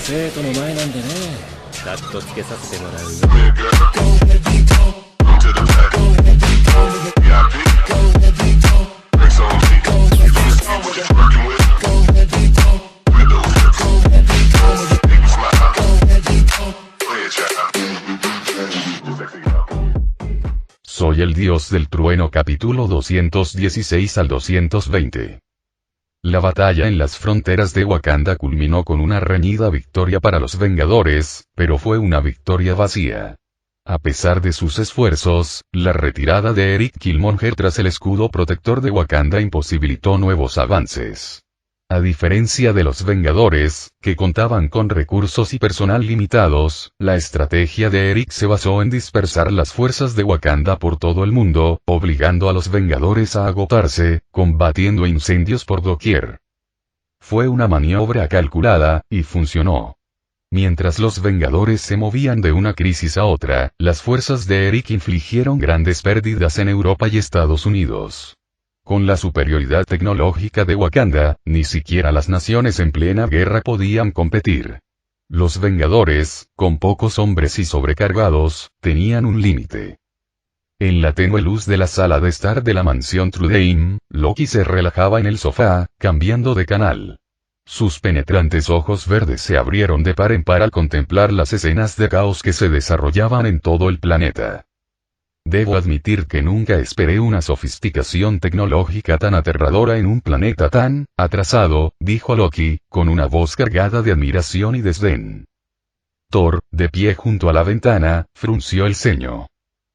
生徒の前なんでね。カットつけさせてもらうよ。Soy el dios del trueno capítulo 216 al 220. La batalla en las fronteras de Wakanda culminó con una reñida victoria para los Vengadores, pero fue una victoria vacía. A pesar de sus esfuerzos, la retirada de Eric Killmonger tras el escudo protector de Wakanda imposibilitó nuevos avances. A diferencia de los Vengadores, que contaban con recursos y personal limitados, la estrategia de Eric se basó en dispersar las fuerzas de Wakanda por todo el mundo, obligando a los Vengadores a agotarse, combatiendo incendios por doquier. Fue una maniobra calculada, y funcionó. Mientras los Vengadores se movían de una crisis a otra, las fuerzas de Eric infligieron grandes pérdidas en Europa y Estados Unidos. Con la superioridad tecnológica de Wakanda, ni siquiera las naciones en plena guerra podían competir. Los Vengadores, con pocos hombres y sobrecargados, tenían un límite. En la tenue luz de la sala de estar de la mansión Trudeim, Loki se relajaba en el sofá, cambiando de canal. Sus penetrantes ojos verdes se abrieron de par en par al contemplar las escenas de caos que se desarrollaban en todo el planeta. Debo admitir que nunca esperé una sofisticación tecnológica tan aterradora en un planeta tan atrasado, dijo Loki, con una voz cargada de admiración y desdén. Thor, de pie junto a la ventana, frunció el ceño.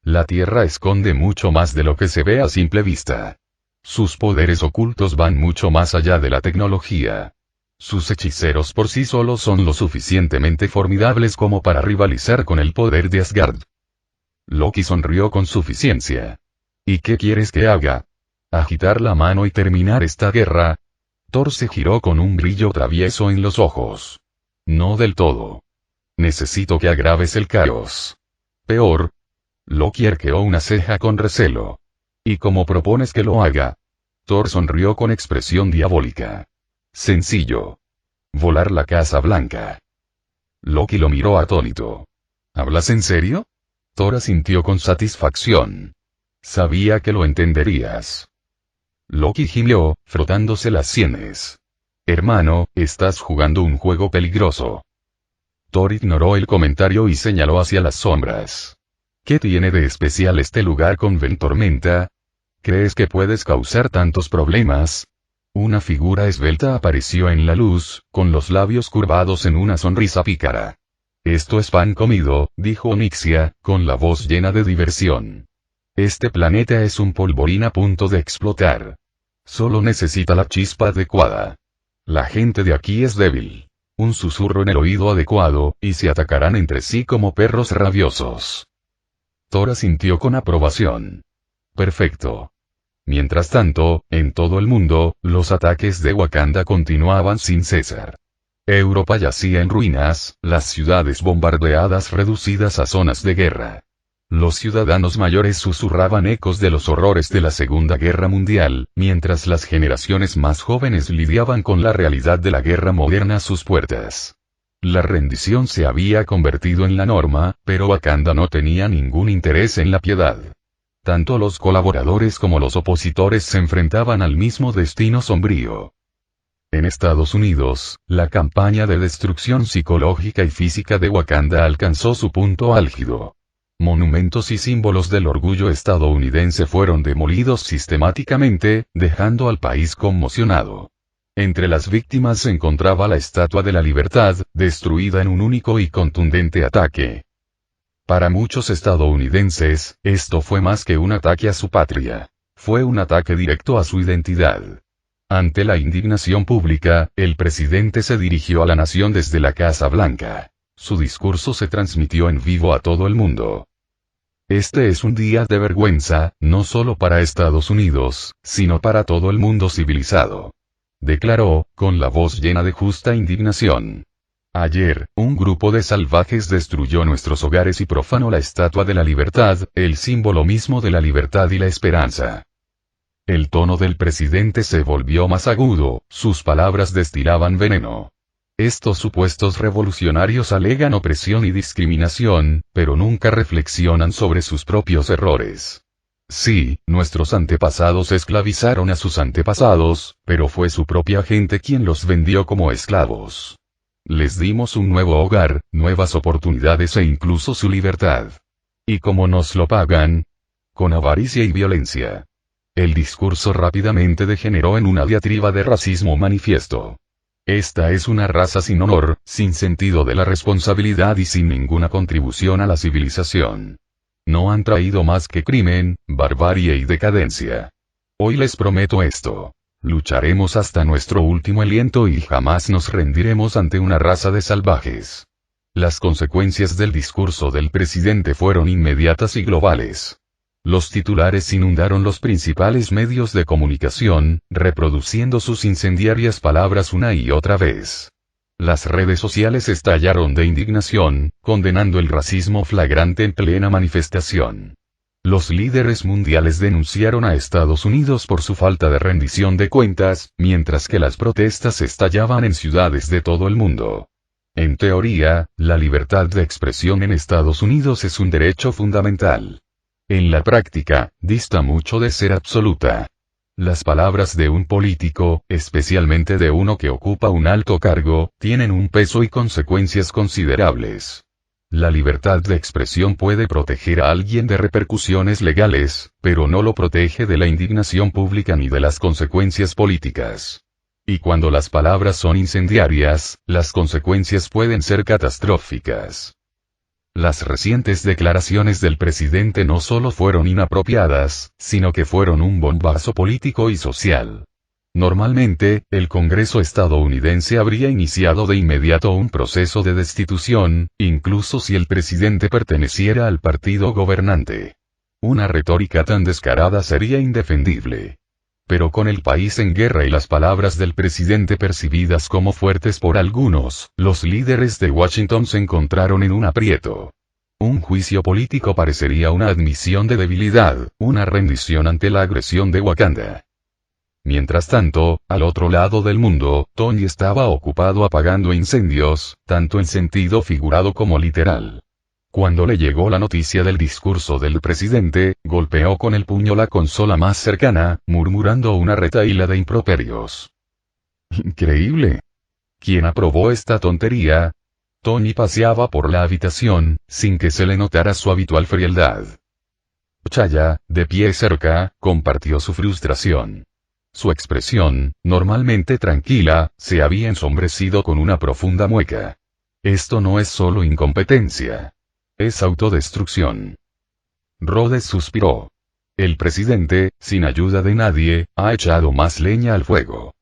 La Tierra esconde mucho más de lo que se ve a simple vista. Sus poderes ocultos van mucho más allá de la tecnología. Sus hechiceros por sí solos son lo suficientemente formidables como para rivalizar con el poder de Asgard. Loki sonrió con suficiencia. ¿Y qué quieres que haga? ¿Agitar la mano y terminar esta guerra? Thor se giró con un brillo travieso en los ojos. No del todo. Necesito que agraves el caos. Peor. Loki arqueó una ceja con recelo. ¿Y cómo propones que lo haga? Thor sonrió con expresión diabólica. Sencillo. Volar la Casa Blanca. Loki lo miró atónito. ¿Hablas en serio? Thor asintió con satisfacción. Sabía que lo entenderías. Loki gimió, frotándose las sienes. Hermano, estás jugando un juego peligroso. Thor ignoró el comentario y señaló hacia las sombras. ¿Qué tiene de especial este lugar con Ventormenta? ¿Crees que puedes causar tantos problemas? Una figura esbelta apareció en la luz, con los labios curvados en una sonrisa pícara. Esto es pan comido, dijo Onyxia, con la voz llena de diversión. Este planeta es un polvorín a punto de explotar. Solo necesita la chispa adecuada. La gente de aquí es débil. Un susurro en el oído adecuado, y se atacarán entre sí como perros rabiosos. Thor asintió con aprobación. Perfecto. Mientras tanto, en todo el mundo, los ataques de Wakanda continuaban sin cesar. Europa yacía en ruinas, las ciudades bombardeadas reducidas a zonas de guerra. Los ciudadanos mayores susurraban ecos de los horrores de la Segunda Guerra Mundial, mientras las generaciones más jóvenes lidiaban con la realidad de la guerra moderna a sus puertas. La rendición se había convertido en la norma, pero Wakanda no tenía ningún interés en la piedad. Tanto los colaboradores como los opositores se enfrentaban al mismo destino sombrío. En Estados Unidos, la campaña de destrucción psicológica y física de Wakanda alcanzó su punto álgido. Monumentos y símbolos del orgullo estadounidense fueron demolidos sistemáticamente, dejando al país conmocionado. Entre las víctimas se encontraba la Estatua de la Libertad, destruida en un único y contundente ataque. Para muchos estadounidenses, esto fue más que un ataque a su patria. Fue un ataque directo a su identidad. Ante la indignación pública, el presidente se dirigió a la nación desde la Casa Blanca. Su discurso se transmitió en vivo a todo el mundo. Este es un día de vergüenza, no solo para Estados Unidos, sino para todo el mundo civilizado. Declaró, con la voz llena de justa indignación. Ayer, un grupo de salvajes destruyó nuestros hogares y profanó la Estatua de la Libertad, el símbolo mismo de la libertad y la esperanza. El tono del presidente se volvió más agudo, sus palabras destilaban veneno. Estos supuestos revolucionarios alegan opresión y discriminación, pero nunca reflexionan sobre sus propios errores. Sí, nuestros antepasados esclavizaron a sus antepasados, pero fue su propia gente quien los vendió como esclavos. Les dimos un nuevo hogar, nuevas oportunidades e incluso su libertad. ¿Y cómo nos lo pagan? Con avaricia y violencia. El discurso rápidamente degeneró en una diatriba de racismo manifiesto. Esta es una raza sin honor, sin sentido de la responsabilidad y sin ninguna contribución a la civilización. No han traído más que crimen, barbarie y decadencia. Hoy les prometo esto. Lucharemos hasta nuestro último aliento y jamás nos rendiremos ante una raza de salvajes. Las consecuencias del discurso del presidente fueron inmediatas y globales. Los titulares inundaron los principales medios de comunicación, reproduciendo sus incendiarias palabras una y otra vez. Las redes sociales estallaron de indignación, condenando el racismo flagrante en plena manifestación. Los líderes mundiales denunciaron a Estados Unidos por su falta de rendición de cuentas, mientras que las protestas estallaban en ciudades de todo el mundo. En teoría, la libertad de expresión en Estados Unidos es un derecho fundamental. En la práctica, dista mucho de ser absoluta. Las palabras de un político, especialmente de uno que ocupa un alto cargo, tienen un peso y consecuencias considerables. La libertad de expresión puede proteger a alguien de repercusiones legales, pero no lo protege de la indignación pública ni de las consecuencias políticas. Y cuando las palabras son incendiarias, las consecuencias pueden ser catastróficas. Las recientes declaraciones del presidente no solo fueron inapropiadas, sino que fueron un bombazo político y social. Normalmente, el Congreso estadounidense habría iniciado de inmediato un proceso de destitución, incluso si el presidente perteneciera al partido gobernante. Una retórica tan descarada sería indefendible. Pero con el país en guerra y las palabras del presidente percibidas como fuertes por algunos, los líderes de Washington se encontraron en un aprieto. Un juicio político parecería una admisión de debilidad, una rendición ante la agresión de Wakanda. Mientras tanto, al otro lado del mundo, Tony estaba ocupado apagando incendios, tanto en sentido figurado como literal. Cuando le llegó la noticia del discurso del presidente, golpeó con el puño la consola más cercana, murmurando una retahíla de improperios. Increíble. ¿Quién aprobó esta tontería? Tony paseaba por la habitación, sin que se le notara su habitual frialdad. Chaya, de pie cerca, compartió su frustración. Su expresión, normalmente tranquila, se había ensombrecido con una profunda mueca. Esto no es solo incompetencia. Es autodestrucción. Rhodes suspiró. El presidente, sin ayuda de nadie, ha echado más leña al fuego.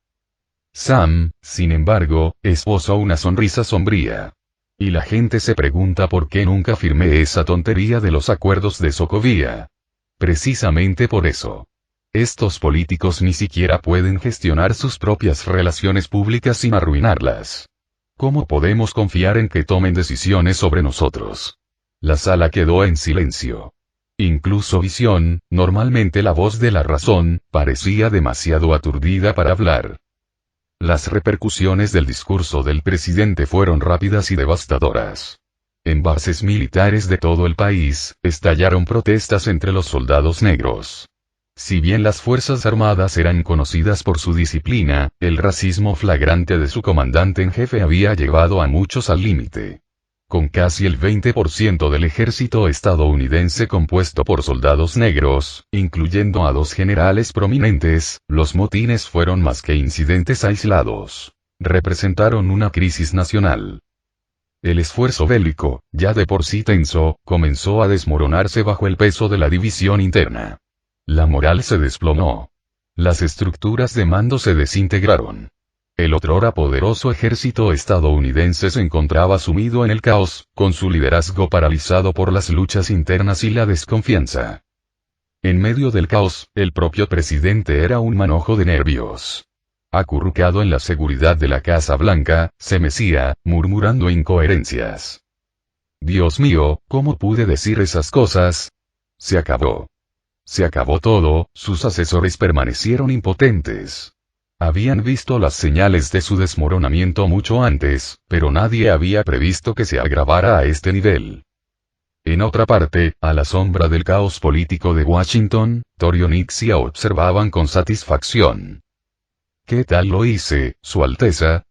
Sam, sin embargo, esbozó una sonrisa sombría. Y la gente se pregunta por qué nunca firmé esa tontería de los acuerdos de Sokovia. Precisamente por eso. Estos políticos ni siquiera pueden gestionar sus propias relaciones públicas sin arruinarlas. ¿Cómo podemos confiar en que tomen decisiones sobre nosotros? La sala quedó en silencio. Incluso Visión, normalmente la voz de la razón, parecía demasiado aturdida para hablar. Las repercusiones del discurso del presidente fueron rápidas y devastadoras. En bases militares de todo el país, estallaron protestas entre los soldados negros. Si bien las Fuerzas Armadas eran conocidas por su disciplina, el racismo flagrante de su comandante en jefe había llevado a muchos al límite. Con casi el 20% del ejército estadounidense compuesto por soldados negros, incluyendo a 2 generales prominentes, los motines fueron más que incidentes aislados. Representaron una crisis nacional. El esfuerzo bélico, ya de por sí tenso, comenzó a desmoronarse bajo el peso de la división interna. La moral se desplomó. Las estructuras de mando se desintegraron. El otrora poderoso ejército estadounidense se encontraba sumido en el caos, con su liderazgo paralizado por las luchas internas y la desconfianza. En medio del caos, el propio presidente era un manojo de nervios. Acurrucado en la seguridad de la Casa Blanca, se mecía, murmurando incoherencias. Dios mío, ¿cómo pude decir esas cosas? Se acabó. Se acabó todo, sus asesores permanecieron impotentes. Habían visto las señales de su desmoronamiento mucho antes, pero nadie había previsto que se agravara a este nivel. En otra parte, a la sombra del caos político de Washington, Thor y Onyxia observaban con satisfacción. ¿Qué tal lo hice, Su Alteza?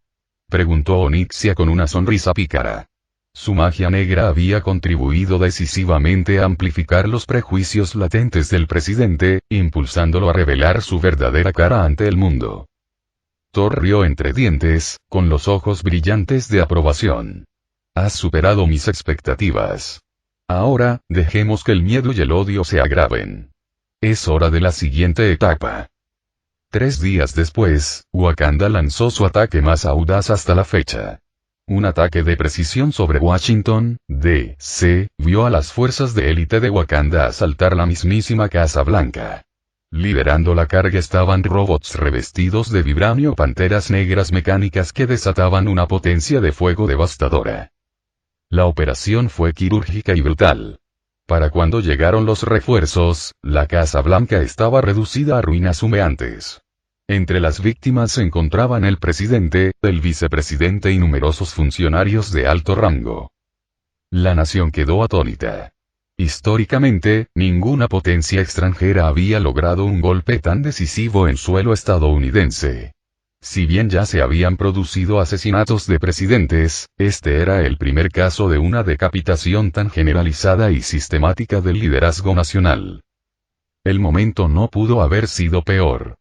Preguntó Onyxia con una sonrisa pícara. Su magia negra había contribuido decisivamente a amplificar los prejuicios latentes del presidente, impulsándolo a revelar su verdadera cara ante el mundo. Thor rió entre dientes, con los ojos brillantes de aprobación. Has superado mis expectativas. Ahora, dejemos que el miedo y el odio se agraven. Es hora de la siguiente etapa. 3 días después, Wakanda lanzó su ataque más audaz hasta la fecha. Un ataque de precisión sobre Washington, D.C., vio a las fuerzas de élite de Wakanda asaltar la mismísima Casa Blanca. Liderando la carga estaban robots revestidos de vibranio, panteras negras mecánicas que desataban una potencia de fuego devastadora. La operación fue quirúrgica y brutal. Para cuando llegaron los refuerzos, la Casa Blanca estaba reducida a ruinas humeantes. Entre las víctimas se encontraban el presidente, el vicepresidente y numerosos funcionarios de alto rango. La nación quedó atónita. Históricamente, ninguna potencia extranjera había logrado un golpe tan decisivo en suelo estadounidense. Si bien ya se habían producido asesinatos de presidentes, este era el primer caso de una decapitación tan generalizada y sistemática del liderazgo nacional. El momento no pudo haber sido peor.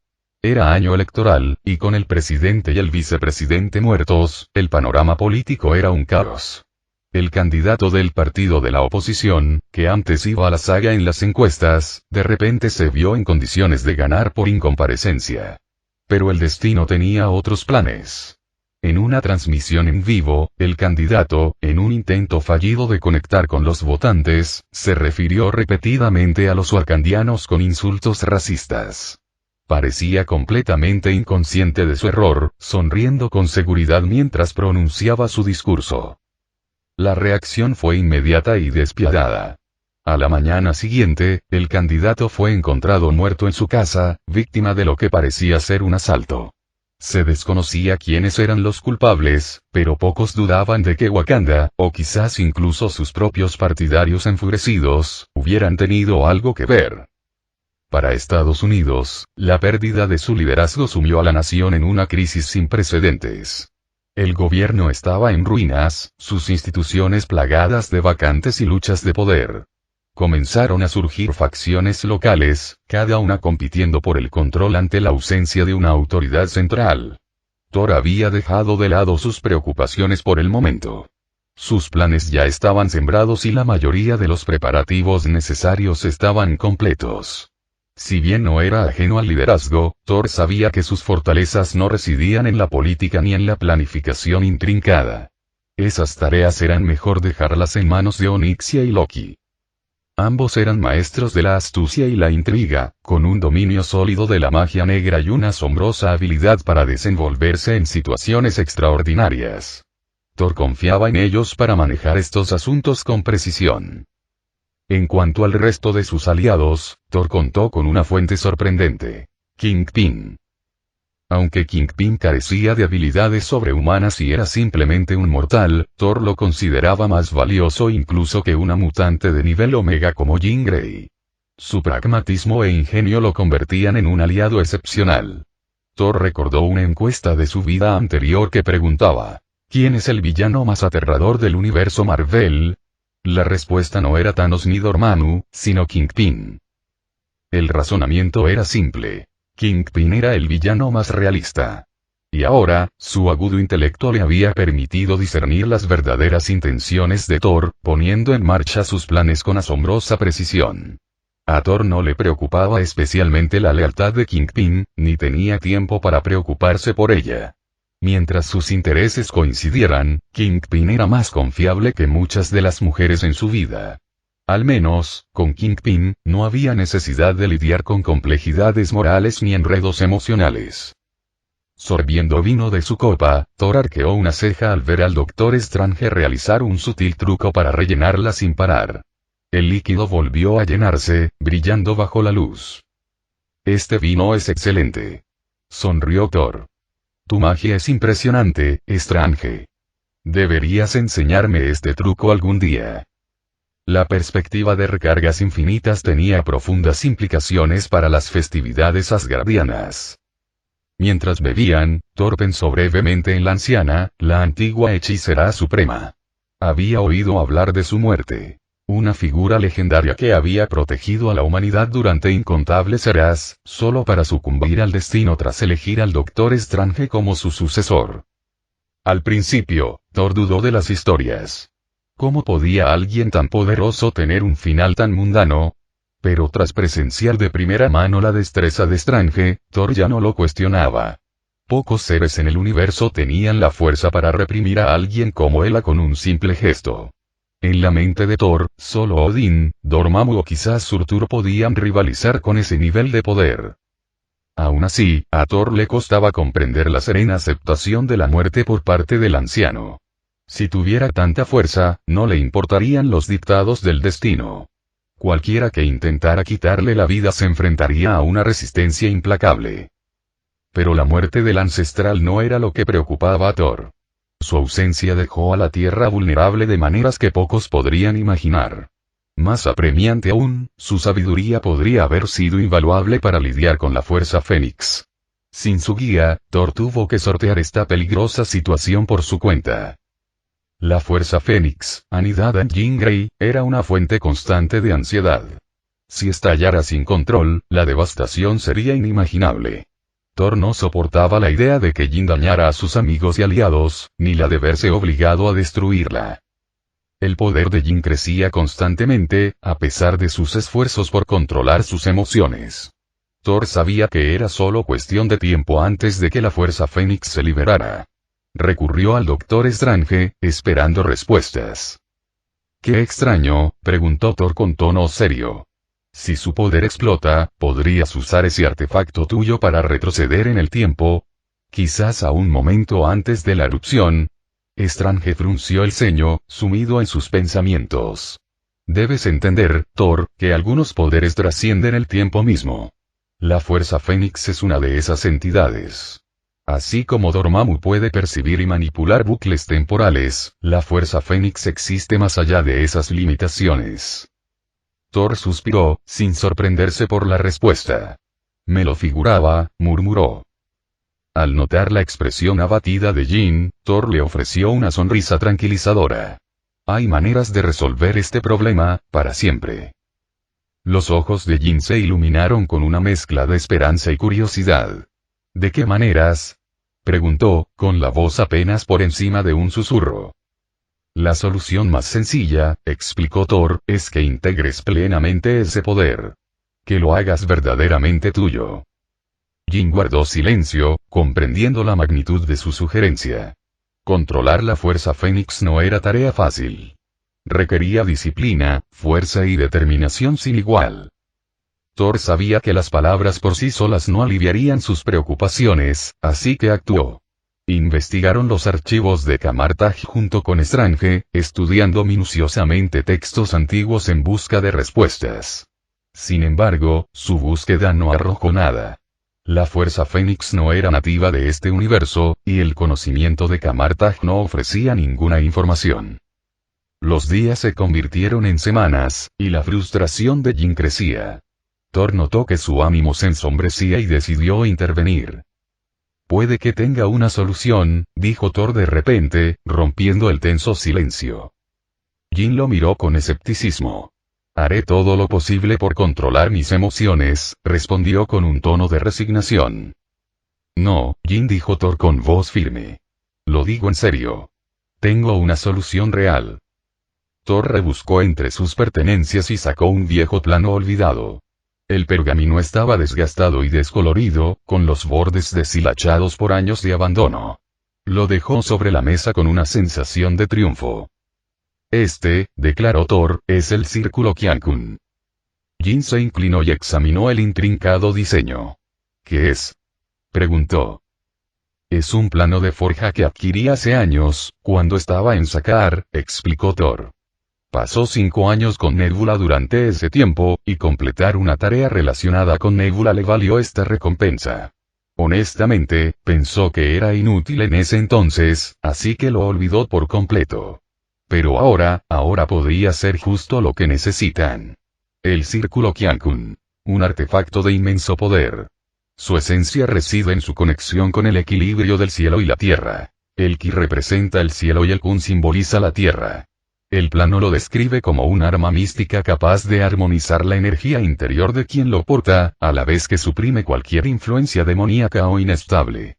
Era año electoral, y con el presidente y el vicepresidente muertos, el panorama político era un caos. El candidato del partido de la oposición, que antes iba a la saga en las encuestas, de repente se vio en condiciones de ganar por incomparecencia. Pero el destino tenía otros planes. En una transmisión en vivo, el candidato, en un intento fallido de conectar con los votantes, se refirió repetidamente a los wakandianos con insultos racistas. Parecía completamente inconsciente de su error, sonriendo con seguridad mientras pronunciaba su discurso. La reacción fue inmediata y despiadada. A la mañana siguiente, el candidato fue encontrado muerto en su casa, víctima de lo que parecía ser un asalto. Se desconocía quiénes eran los culpables, pero pocos dudaban de que Wakanda, o quizás incluso sus propios partidarios enfurecidos, hubieran tenido algo que ver. Para Estados Unidos, la pérdida de su liderazgo sumió a la nación en una crisis sin precedentes. El gobierno estaba en ruinas, sus instituciones plagadas de vacantes y luchas de poder. Comenzaron a surgir facciones locales, cada una compitiendo por el control ante la ausencia de una autoridad central. Thor había dejado de lado sus preocupaciones por el momento. Sus planes ya estaban sembrados y la mayoría de los preparativos necesarios estaban completos. Si bien no era ajeno al liderazgo, Thor sabía que sus fortalezas no residían en la política ni en la planificación intrincada. Esas tareas eran mejor dejarlas en manos de Onyxia y Loki. Ambos eran maestros de la astucia y la intriga, con un dominio sólido de la magia negra y una asombrosa habilidad para desenvolverse en situaciones extraordinarias. Thor confiaba en ellos para manejar estos asuntos con precisión. En cuanto al resto de sus aliados, Thor contó con una fuente sorprendente: Kingpin. Aunque Kingpin carecía de habilidades sobrehumanas y era simplemente un mortal, Thor lo consideraba más valioso incluso que una mutante de nivel Omega como Jean Grey. Su pragmatismo e ingenio lo convertían en un aliado excepcional. Thor recordó una encuesta de su vida anterior que preguntaba: ¿quién es el villano más aterrador del universo Marvel? La respuesta no era Thanos ni Dormammu, sino Kingpin. El razonamiento era simple. Kingpin era el villano más realista. Y ahora, su agudo intelecto le había permitido discernir las verdaderas intenciones de Thor, poniendo en marcha sus planes con asombrosa precisión. A Thor no le preocupaba especialmente la lealtad de Kingpin, ni tenía tiempo para preocuparse por ella. Mientras sus intereses coincidieran, Kingpin era más confiable que muchas de las mujeres en su vida. Al menos, con Kingpin, no había necesidad de lidiar con complejidades morales ni enredos emocionales. Sorbiendo vino de su copa, Thor arqueó una ceja al ver al Doctor Strange realizar un sutil truco para rellenarla sin parar. El líquido volvió a llenarse, brillando bajo la luz. Este vino es excelente. sonrió Thor. Tu magia es impresionante, Strange. Deberías enseñarme este truco algún día. La perspectiva de recargas infinitas tenía profundas implicaciones para las festividades asgardianas. Mientras bebían, Thor pensó brevemente en la anciana, la antigua hechicera suprema. Había oído hablar de su muerte. Una figura legendaria que había protegido a la humanidad durante incontables eras, solo para sucumbir al destino tras elegir al Doctor Strange como su sucesor. Al principio, Thor dudó de las historias. ¿Cómo podía alguien tan poderoso tener un final tan mundano? Pero tras presenciar de primera mano la destreza de Strange, Thor ya no lo cuestionaba. Pocos seres en el universo tenían la fuerza para reprimir a alguien como él con un simple gesto. En la mente de Thor, solo Odín, Dormammu o quizás Surtur podían rivalizar con ese nivel de poder. Aún así, a Thor le costaba comprender la serena aceptación de la muerte por parte del anciano. Si tuviera tanta fuerza, no le importarían los dictados del destino. Cualquiera que intentara quitarle la vida se enfrentaría a una resistencia implacable. Pero la muerte del ancestral no era lo que preocupaba a Thor. Su ausencia dejó a la Tierra vulnerable de maneras que pocos podrían imaginar. Más apremiante aún, su sabiduría podría haber sido invaluable para lidiar con la Fuerza Fénix. Sin su guía, Thor tuvo que sortear esta peligrosa situación por su cuenta. La Fuerza Fénix, anidada en Jean Grey, era una fuente constante de ansiedad. Si estallara sin control, la devastación sería inimaginable. Thor no soportaba la idea de que Jean dañara a sus amigos y aliados, ni la de verse obligado a destruirla. El poder de Jean crecía constantemente, a pesar de sus esfuerzos por controlar sus emociones. Thor sabía que era solo cuestión de tiempo antes de que la Fuerza Fénix se liberara. Recurrió al Doctor Strange, esperando respuestas. «Qué extraño», preguntó Thor con tono serio. «Si su poder explota, ¿podrías usar ese artefacto tuyo para retroceder en el tiempo? Quizás a un momento antes de la erupción». Strange frunció el ceño, sumido en sus pensamientos. «Debes entender, Thor, que algunos poderes trascienden el tiempo mismo. La Fuerza Fénix es una de esas entidades. Así como Dormammu puede percibir y manipular bucles temporales, la Fuerza Fénix existe más allá de esas limitaciones». Thor suspiró, sin sorprenderse por la respuesta. «Me lo figuraba», murmuró. Al notar la expresión abatida de Jean, Thor le ofreció una sonrisa tranquilizadora. «Hay maneras de resolver este problema, para siempre». Los ojos de Jean se iluminaron con una mezcla de esperanza y curiosidad. «¿De qué maneras?», preguntó, con la voz apenas por encima de un susurro. «La solución más sencilla», explicó Thor, «es que integres plenamente ese poder. Que lo hagas verdaderamente tuyo». Jean guardó silencio, comprendiendo la magnitud de su sugerencia. Controlar la Fuerza Fénix no era tarea fácil. Requería disciplina, fuerza y determinación sin igual. Thor sabía que las palabras por sí solas no aliviarían sus preocupaciones, así que actuó. Investigaron los archivos de Camartag junto con Strange, estudiando minuciosamente textos antiguos en busca de respuestas. Sin embargo, su búsqueda no arrojó nada. La Fuerza Fénix no era nativa de este universo, y el conocimiento de Camartag no ofrecía ninguna información. Los días se convirtieron en semanas, y la frustración de Jean crecía. Thor notó que su ánimo se ensombrecía y decidió intervenir. «Puede que tenga una solución», dijo Thor de repente, rompiendo el tenso silencio. Jean lo miró con escepticismo. «Haré todo lo posible por controlar mis emociones», respondió con un tono de resignación. «No», Jean dijo Thor con voz firme. «Lo digo en serio. Tengo una solución real». Thor rebuscó entre sus pertenencias y sacó un viejo plano olvidado. El pergamino estaba desgastado y descolorido, con los bordes deshilachados por años de abandono. Lo dejó sobre la mesa con una sensación de triunfo. «Este», declaró Thor, «es el Círculo Qiankun». Jean se inclinó y examinó el intrincado diseño. «¿Qué es?», preguntó. «Es un plano de forja que adquirí hace años, cuando estaba en Sakaar», explicó Thor. «Pasó 5 años con Nebula durante ese tiempo, y completar una tarea relacionada con Nebula le valió esta recompensa». Honestamente, pensó que era inútil en ese entonces, así que lo olvidó por completo. Pero ahora podría ser justo lo que necesitan. El Círculo Qiankun. Un artefacto de inmenso poder. Su esencia reside en su conexión con el equilibrio del cielo y la tierra. El Qi representa el cielo y el Kun simboliza la tierra. El plano lo describe como un arma mística capaz de armonizar la energía interior de quien lo porta, a la vez que suprime cualquier influencia demoníaca o inestable.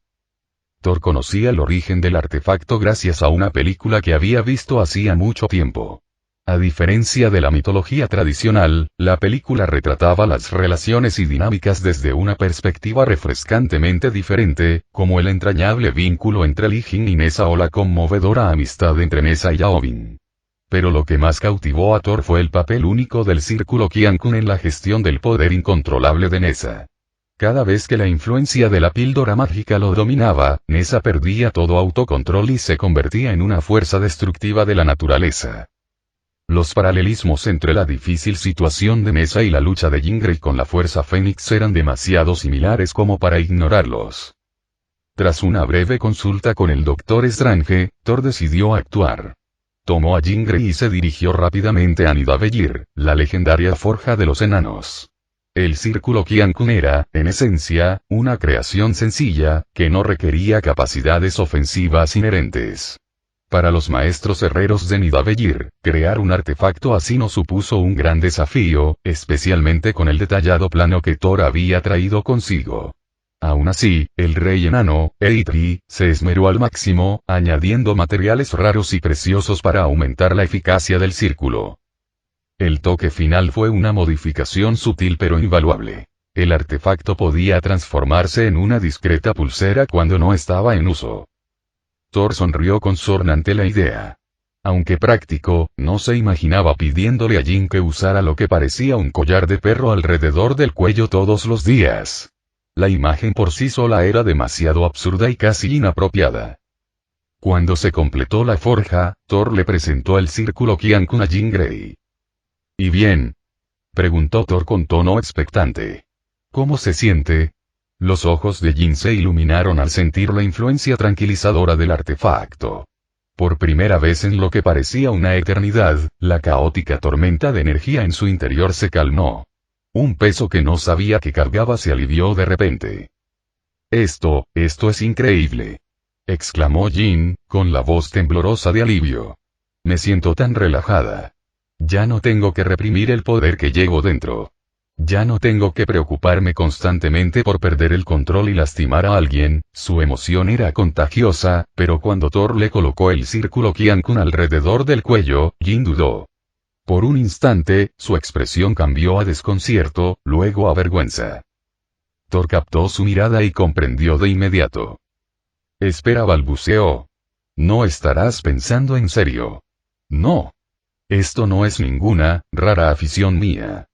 Thor conocía el origen del artefacto gracias a una película que había visto hacía mucho tiempo. A diferencia de la mitología tradicional, la película retrataba las relaciones y dinámicas desde una perspectiva refrescantemente diferente, como el entrañable vínculo entre Lee Jin y Nessa o la conmovedora amistad entre Nessa y Yaobin. Pero lo que más cautivó a Thor fue el papel único del Círculo Qiankun en la gestión del poder incontrolable de Nessa. Cada vez que la influencia de la píldora mágica lo dominaba, Nessa perdía todo autocontrol y se convertía en una fuerza destructiva de la naturaleza. Los paralelismos entre la difícil situación de Nessa y la lucha de Jean Grey con la Fuerza Fénix eran demasiado similares como para ignorarlos. Tras una breve consulta con el Doctor Strange, Thor decidió actuar. Tomó a Jean Grey y se dirigió rápidamente a Nidavellir, la legendaria forja de los enanos. El Círculo Qiankun era, en esencia, una creación sencilla, que no requería capacidades ofensivas inherentes. Para los maestros herreros de Nidavellir, crear un artefacto así no supuso un gran desafío, especialmente con el detallado plano que Thor había traído consigo. Aún así, el rey enano, Eitri, se esmeró al máximo, añadiendo materiales raros y preciosos para aumentar la eficacia del círculo. El toque final fue una modificación sutil pero invaluable. El artefacto podía transformarse en una discreta pulsera cuando no estaba en uso. Thor sonrió con sorna ante la idea. Aunque práctico, no se imaginaba pidiéndole a Jin que usara lo que parecía un collar de perro alrededor del cuello todos los días. La imagen por sí sola era demasiado absurda y casi inapropiada. Cuando se completó la forja, Thor le presentó el Círculo Qiankun a Jean Grey. ¿Y bien? Preguntó Thor con tono expectante. ¿Cómo se siente? Los ojos de Jin se iluminaron al sentir la influencia tranquilizadora del artefacto. Por primera vez en lo que parecía una eternidad, la caótica tormenta de energía en su interior se calmó. Un peso que no sabía que cargaba se alivió de repente. Esto es increíble. Exclamó Jin, con la voz temblorosa de alivio. Me siento tan relajada. Ya no tengo que reprimir el poder que llevo dentro. Ya no tengo que preocuparme constantemente por perder el control y lastimar a alguien. Su emoción era contagiosa, pero cuando Thor le colocó el Círculo Qiankun alrededor del cuello, Jin dudó. Por un instante, su expresión cambió a desconcierto, luego a vergüenza. Thor captó su mirada y comprendió de inmediato. Espera, balbuceó. ¿No estarás pensando en serio? No. Esto no es ninguna rara afición mía.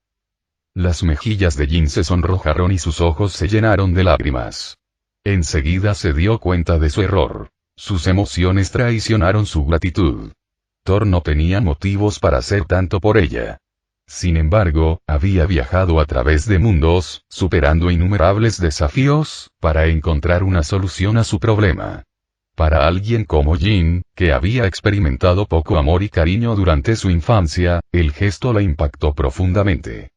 Las mejillas de Jin se sonrojaron y sus ojos se llenaron de lágrimas. Enseguida se dio cuenta de su error. Sus emociones traicionaron su gratitud. Thor no tenía motivos para hacer tanto por ella. Sin embargo, había viajado a través de mundos, superando innumerables desafíos, para encontrar una solución a su problema. Para alguien como Jin, que había experimentado poco amor y cariño durante su infancia, el gesto la impactó profundamente.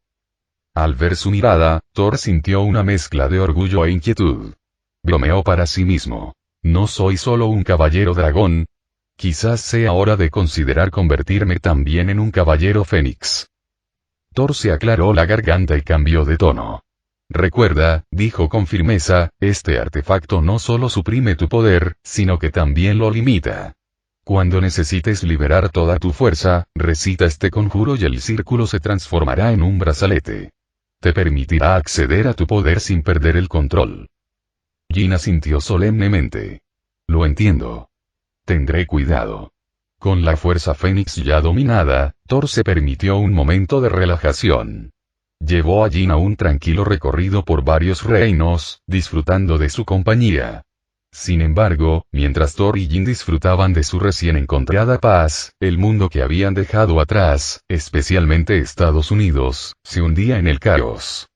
Al ver su mirada, Thor sintió una mezcla de orgullo e inquietud. Bromeó para sí mismo. No soy solo un caballero dragón. Quizás sea hora de considerar convertirme también en un caballero fénix. Thor se aclaró la garganta y cambió de tono. Recuerda, dijo con firmeza, este artefacto no solo suprime tu poder, sino que también lo limita. Cuando necesites liberar toda tu fuerza, recita este conjuro y el círculo se transformará en un brazalete. Te permitirá acceder a tu poder sin perder el control. Jin asintió solemnemente. Lo entiendo. Tendré cuidado. Con la fuerza fénix ya dominada, Thor se permitió un momento de relajación. Llevó a Jin a un tranquilo recorrido por varios reinos, disfrutando de su compañía. Sin embargo, mientras Thor y Jin disfrutaban de su recién encontrada paz, el mundo que habían dejado atrás, especialmente Estados Unidos, se hundía en el caos.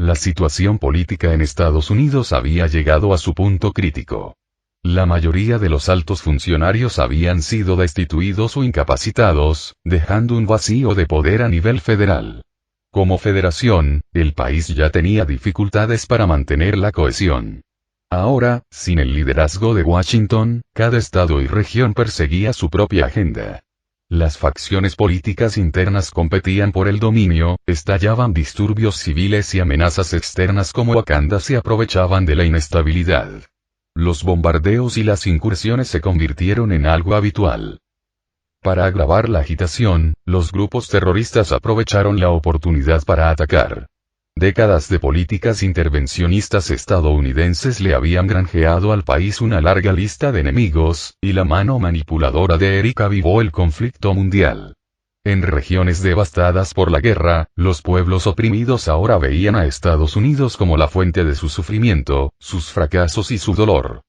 La situación política en Estados Unidos había llegado a su punto crítico. La mayoría de los altos funcionarios habían sido destituidos o incapacitados, dejando un vacío de poder a nivel federal. Como federación, el país ya tenía dificultades para mantener la cohesión. Ahora, sin el liderazgo de Washington, cada estado y región perseguía su propia agenda. Las facciones políticas internas competían por el dominio, estallaban disturbios civiles y amenazas externas como Wakanda se aprovechaban de la inestabilidad. Los bombardeos y las incursiones se convirtieron en algo habitual. Para agravar la agitación, los grupos terroristas aprovecharon la oportunidad para atacar. Décadas de políticas intervencionistas estadounidenses le habían granjeado al país una larga lista de enemigos, y la mano manipuladora de Eric avivó el conflicto mundial. En regiones devastadas por la guerra, los pueblos oprimidos ahora veían a Estados Unidos como la fuente de su sufrimiento, sus fracasos y su dolor.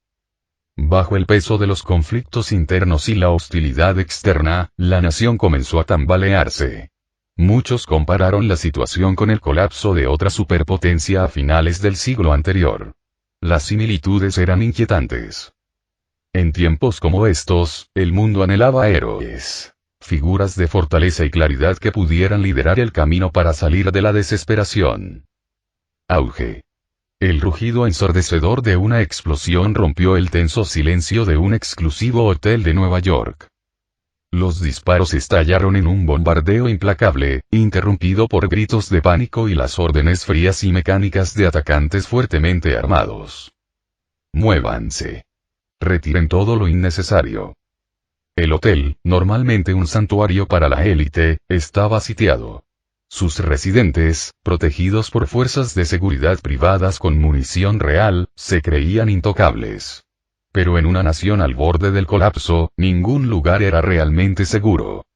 Bajo el peso de los conflictos internos y la hostilidad externa, la nación comenzó a tambalearse. Muchos compararon la situación con el colapso de otra superpotencia a finales del siglo anterior. Las similitudes eran inquietantes. En tiempos como estos, el mundo anhelaba héroes. Figuras de fortaleza y claridad que pudieran liderar el camino para salir de la desesperación. Auge. El rugido ensordecedor de una explosión rompió el tenso silencio de un exclusivo hotel de Nueva York. Los disparos estallaron en un bombardeo implacable, interrumpido por gritos de pánico y las órdenes frías y mecánicas de atacantes fuertemente armados. Muévanse. Retiren todo lo innecesario. El hotel, normalmente un santuario para la élite, estaba sitiado. Sus residentes, protegidos por fuerzas de seguridad privadas con munición real, se creían intocables. Pero en una nación al borde del colapso, ningún lugar era realmente seguro.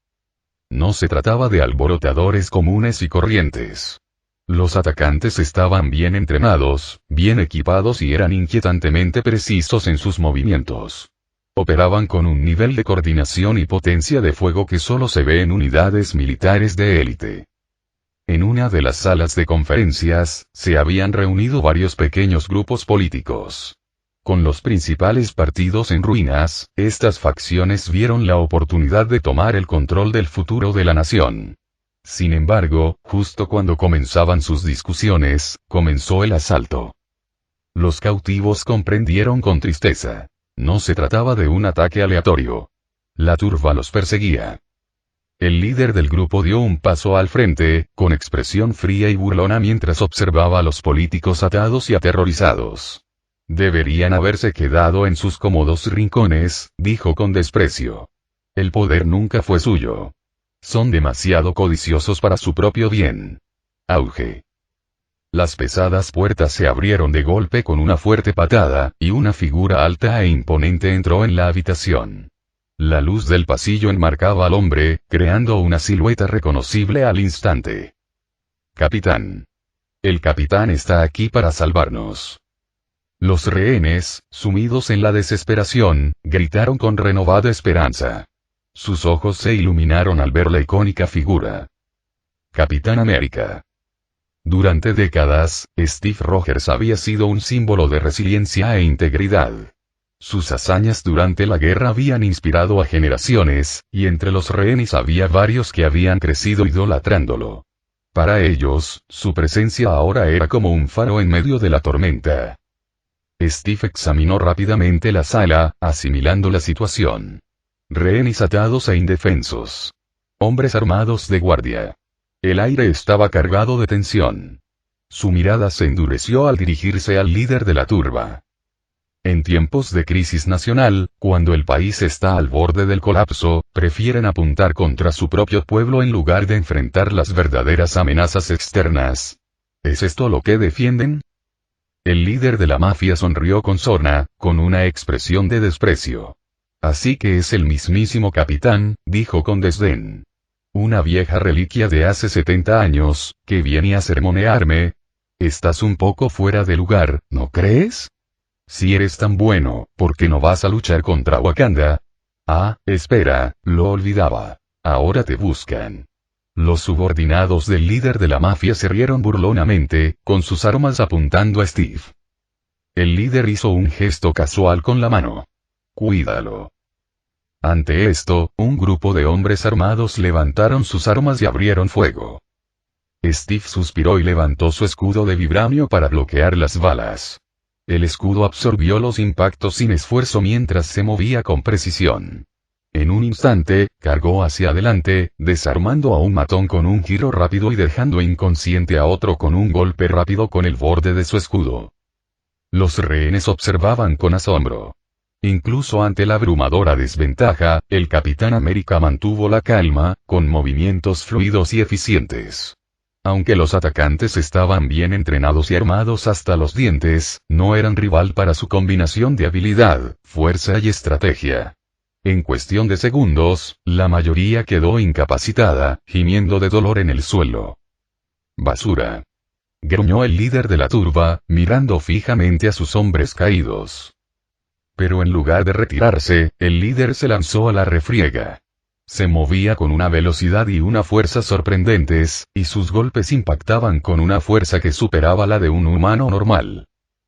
No se trataba de alborotadores comunes y corrientes. Los atacantes estaban bien entrenados, bien equipados y eran inquietantemente precisos en sus movimientos. Operaban con un nivel de coordinación y potencia de fuego que solo se ve en unidades militares de élite. En una de las salas de conferencias, se habían reunido varios pequeños grupos políticos. Con los principales partidos en ruinas, estas facciones vieron la oportunidad de tomar el control del futuro de la nación. Sin embargo, justo cuando comenzaban sus discusiones, comenzó el asalto. Los cautivos comprendieron con tristeza. No se trataba de un ataque aleatorio. La turba los perseguía. El líder del grupo dio un paso al frente, con expresión fría y burlona mientras observaba a los políticos atados y aterrorizados. Deberían haberse quedado en sus cómodos rincones, dijo con desprecio. El poder nunca fue suyo. Son demasiado codiciosos para su propio bien. Auge. Las pesadas puertas se abrieron de golpe con una fuerte patada, y una figura alta e imponente entró en la habitación. La luz del pasillo enmarcaba al hombre, creando una silueta reconocible al instante. Capitán. El capitán está aquí para salvarnos. Los rehenes, sumidos en la desesperación, gritaron con renovada esperanza. Sus ojos se iluminaron al ver la icónica figura. Capitán América. Durante décadas, Steve Rogers había sido un símbolo de resiliencia e integridad. Sus hazañas durante la guerra habían inspirado a generaciones, y entre los rehenes había varios que habían crecido idolatrándolo. Para ellos, su presencia ahora era como un faro en medio de la tormenta. Steve examinó rápidamente la sala, asimilando la situación. Rehenes atados e indefensos. Hombres armados de guardia. El aire estaba cargado de tensión. Su mirada se endureció al dirigirse al líder de la turba. En tiempos de crisis nacional, cuando el país está al borde del colapso, prefieren apuntar contra su propio pueblo en lugar de enfrentar las verdaderas amenazas externas. ¿Es esto lo que defienden? El líder de la mafia sonrió con sorna, con una expresión de desprecio. Así que es el mismísimo capitán, dijo con desdén. Una vieja reliquia de hace 70 años, que viene a sermonearme. Estás un poco fuera de lugar, ¿no crees? Si eres tan bueno, ¿por qué no vas a luchar contra Wakanda? Ah, espera, lo olvidaba. Ahora te buscan. Los subordinados del líder de la mafia se rieron burlonamente, con sus armas apuntando a Steve. El líder hizo un gesto casual con la mano. Cuídalo. Ante esto, un grupo de hombres armados levantaron sus armas y abrieron fuego. Steve suspiró y levantó su escudo de vibranio para bloquear las balas. El escudo absorbió los impactos sin esfuerzo mientras se movía con precisión. En un instante, cargó hacia adelante, desarmando a un matón con un giro rápido y dejando inconsciente a otro con un golpe rápido con el borde de su escudo. Los rehenes observaban con asombro. Incluso ante la abrumadora desventaja, el Capitán América mantuvo la calma, con movimientos fluidos y eficientes. Aunque los atacantes estaban bien entrenados y armados hasta los dientes, no eran rival para su combinación de habilidad, fuerza y estrategia. En cuestión de segundos, la mayoría quedó incapacitada, gimiendo de dolor en el suelo. «Basura», gruñó el líder de la turba, mirando fijamente a sus hombres caídos. Pero en lugar de retirarse, el líder se lanzó a la refriega. Se movía con una velocidad y una fuerza sorprendentes, y sus golpes impactaban con una fuerza que superaba la de un humano normal.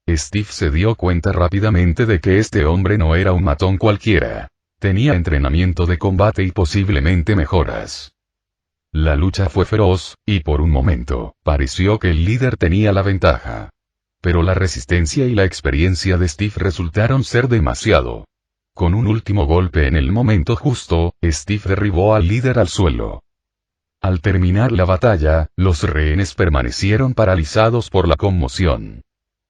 Steve se dio cuenta rápidamente de que este hombre no era un matón cualquiera. Tenía entrenamiento de combate y posiblemente mejoras. La lucha fue feroz, y por un momento, pareció que el líder tenía la ventaja. Pero la resistencia y la experiencia de Steve resultaron ser demasiado. Con un último golpe en el momento justo, Steve derribó al líder al suelo. Al terminar la batalla, los rehenes permanecieron paralizados por la conmoción.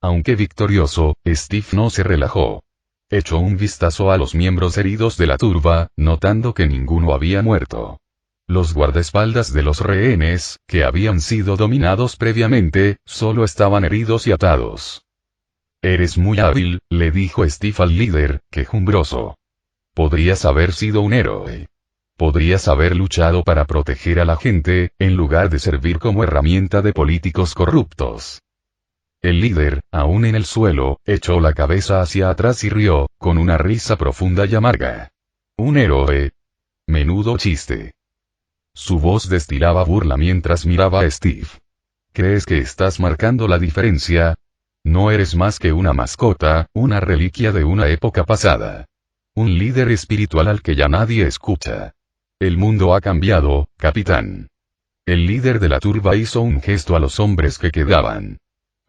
Aunque victorioso, Steve no se relajó. Echó un vistazo a los miembros heridos de la turba, notando que ninguno había muerto. Los guardaespaldas de los rehenes, que habían sido dominados previamente, solo estaban heridos y atados. «Eres muy hábil», le dijo Steve al líder, quejumbroso. «Podrías haber sido un héroe. Podrías haber luchado para proteger a la gente, en lugar de servir como herramienta de políticos corruptos». El líder, aún en el suelo, echó la cabeza hacia atrás y rió, con una risa profunda y amarga. «¿Un héroe? Menudo chiste». Su voz destilaba burla mientras miraba a Steve. «¿Crees que estás marcando la diferencia? No eres más que una mascota, una reliquia de una época pasada. Un líder espiritual al que ya nadie escucha. El mundo ha cambiado, capitán». El líder de la turba hizo un gesto a los hombres que quedaban.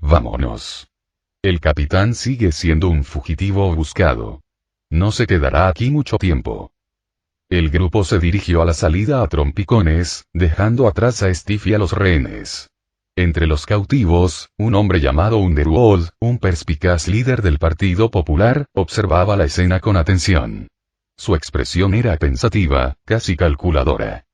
«Vámonos. El capitán sigue siendo un fugitivo buscado. No se quedará aquí mucho tiempo». El grupo se dirigió a la salida a trompicones, dejando atrás a Steve y a los rehenes. Entre los cautivos, un hombre llamado Underwood, un perspicaz líder del Partido Popular, observaba la escena con atención. Su expresión era pensativa, casi calculadora.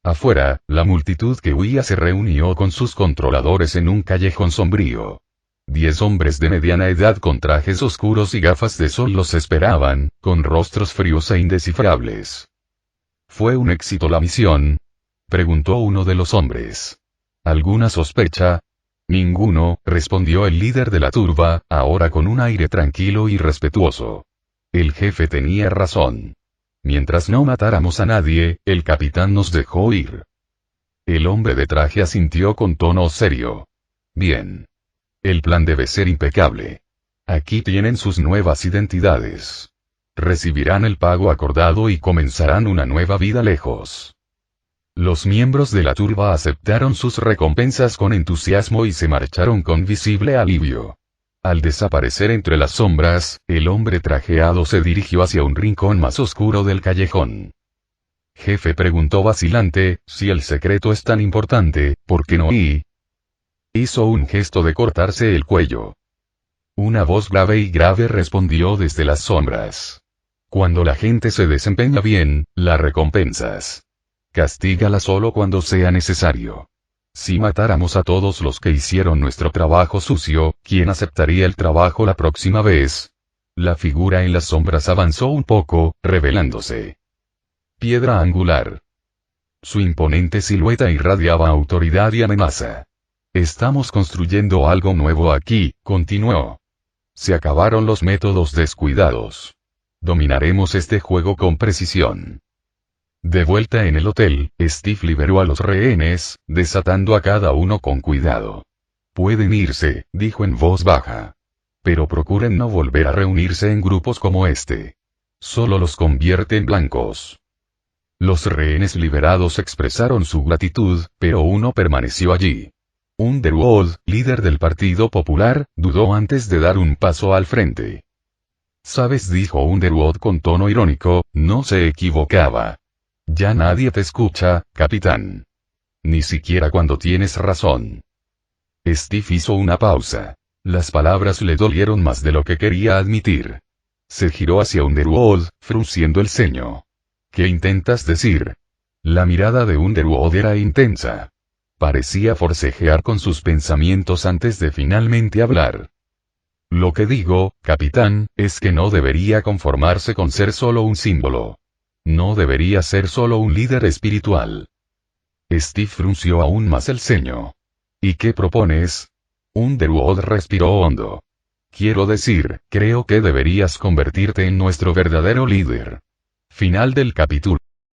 Afuera, la multitud que huía se reunió con sus controladores en un callejón sombrío. 10 hombres de mediana edad con trajes oscuros y gafas de sol los esperaban, con rostros fríos e indescifrables. «¿Fue un éxito la misión?», preguntó uno de los hombres. «¿Alguna sospecha?». «Ninguno», respondió el líder de la turba, ahora con un aire tranquilo y respetuoso. «El jefe tenía razón. Mientras no matáramos a nadie, el capitán nos dejó ir». El hombre de traje asintió con tono serio. «Bien. El plan debe ser impecable. Aquí tienen sus nuevas identidades. Recibirán el pago acordado y comenzarán una nueva vida lejos». Los miembros de la turba aceptaron sus recompensas con entusiasmo y se marcharon con visible alivio. Al desaparecer entre las sombras, el hombre trajeado se dirigió hacia un rincón más oscuro del callejón. «Jefe», preguntó vacilante, «si el secreto es tan importante, ¿por qué no Hizo un gesto de cortarse el cuello. Una voz grave respondió desde las sombras. «Cuando la gente se desempeña bien, la recompensas. Castígala solo cuando sea necesario. Si matáramos a todos los que hicieron nuestro trabajo sucio, ¿quién aceptaría el trabajo la próxima vez?». La figura en las sombras avanzó un poco, revelándose. Piedra angular. Su imponente silueta irradiaba autoridad y amenaza. «Estamos construyendo algo nuevo aquí», continuó. «Se acabaron los métodos descuidados. Dominaremos este juego con precisión». De vuelta en el hotel, Steve liberó a los rehenes, desatando a cada uno con cuidado. Pueden irse, dijo en voz baja. Pero procuren no volver a reunirse en grupos como este. Solo los convierte en blancos. Los rehenes liberados expresaron su gratitud, pero uno permaneció allí. Underwood, líder del Partido Popular, dudó antes de dar un paso al frente. «Sabes», dijo Underwood con tono irónico, no se equivocaba. «Ya nadie te escucha, capitán. Ni siquiera cuando tienes razón». Steve hizo una pausa. Las palabras le dolieron más de lo que quería admitir. Se giró hacia Underwood, frunciendo el ceño. «¿Qué intentas decir?» La mirada de Underwood era intensa. Parecía forcejear con sus pensamientos antes de finalmente hablar. «Lo que digo, capitán, es que no debería conformarse con ser solo un símbolo. No debería ser solo un líder espiritual». Steve frunció aún más el ceño. «¿Y qué propones?» Underwood respiró hondo. «Quiero decir, creo que deberías convertirte en nuestro verdadero líder». Final del capítulo.